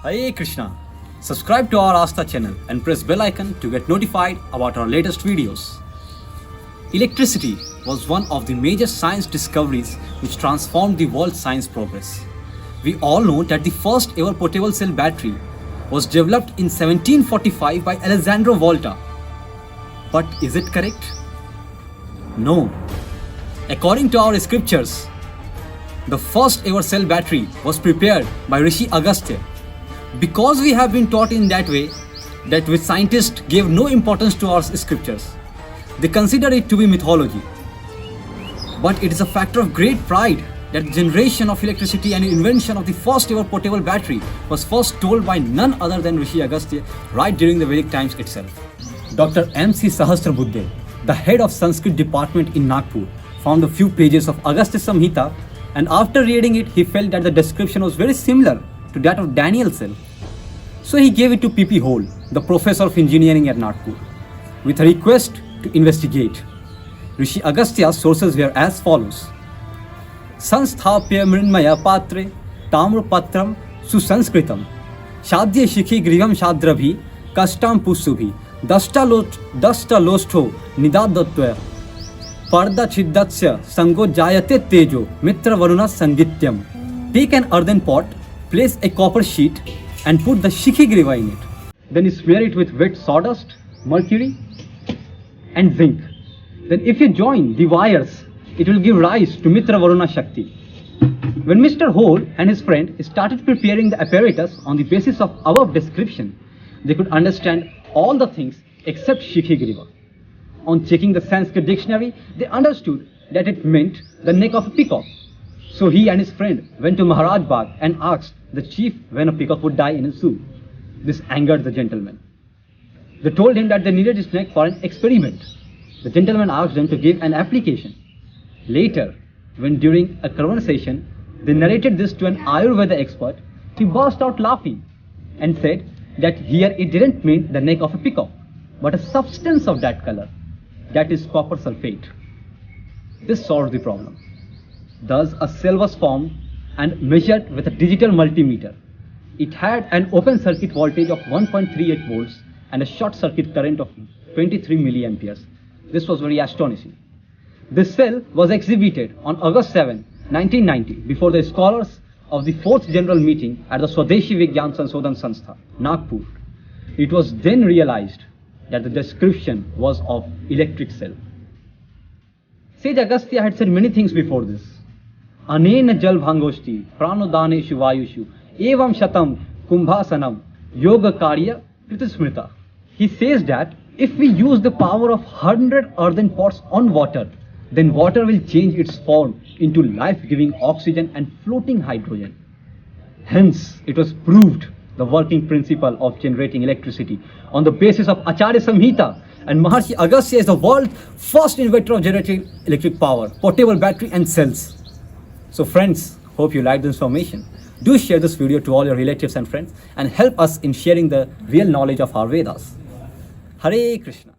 Hare Krishna. Subscribe to our AASTHA channel and press bell icon to get notified about our latest videos. Electricity was one of the major science discoveries which transformed the world's science progress. We all know that the first ever portable cell battery was developed in 1745 by Alessandro Volta. But is it correct? No. According to our scriptures, the first ever cell battery was prepared by Rishi Agastya. Because we have been taught in that way, that which scientists gave no importance to our scriptures. They consider it to be mythology. But it is a factor of great pride that the generation of electricity and invention of the first ever portable battery was first told by none other than Rishi Agastya right during the Vedic times itself. Dr. M.C. Sahasrabuddhe, the head of Sanskrit department in Nagpur, found a few pages of Agastya Samhita, and after reading it, he felt that the description was very similar to that of Daniel's cell. So he gave it to P.P. Hole, the professor of engineering at Nagpur, with a request to investigate. Rishi Agastya's sources were as follows. Sansthaphya mrinmaya patre tamra patram susanskritam shadya shikhi griham shadrabhi kastam pusubhi dasta lostho nidadatva parda chiddatsya sango jayate tejo mitra varuna sangityam. Take an earthen pot, place a copper sheet and put the shikhi griva in it. Then smear it with wet sawdust, mercury and zinc. Then if you join the wires, it will give rise to Mitra Varuna Shakti. When Mr. Hole and his friend started preparing the apparatus on the basis of above description, they could understand all the things except Shikhi Griva. On checking the Sanskrit dictionary, they understood that it meant the neck of a peacock. So he and his friend went to Maharaj Bagh and asked the chief when a peacock would die in a zoo. This angered the gentleman. They told him that they needed his neck for an experiment. The gentleman asked them to give an application. Later, when during a conversation, they narrated this to an Ayurveda expert, he burst out laughing and said that here it didn't mean the neck of a peacock, but a substance of that color, that is copper sulfate. This solved the problem. Thus, a cell was formed and measured with a digital multimeter. It had an open circuit voltage of 1.38 volts and a short circuit current of 23 milliamperes. This was very astonishing. This cell was exhibited on August 7, 1990 before the scholars of the 4th General Meeting at the Swadeshi Vigyan Sansodhan Sanstha, Nagpur. It was then realized that the description was of electric cell. Sage Agastya had said many things before this. Anena jal bhangoshti pranodaneshu vayushu evam shatam kumbhasanam yoga karya kritismrita. He says that if we use the power of 100 earthen pots on water, then water will change its form into life-giving oxygen and floating hydrogen. Hence, it was proved the working principle of generating electricity on the basis of Acharya Samhita, and Maharshi Agastya is the world's first inventor of generating electric power, portable battery and cells. So friends, hope you liked the information. Do share this video to all your relatives and friends and help us in sharing the real knowledge of our Vedas. Hare Krishna.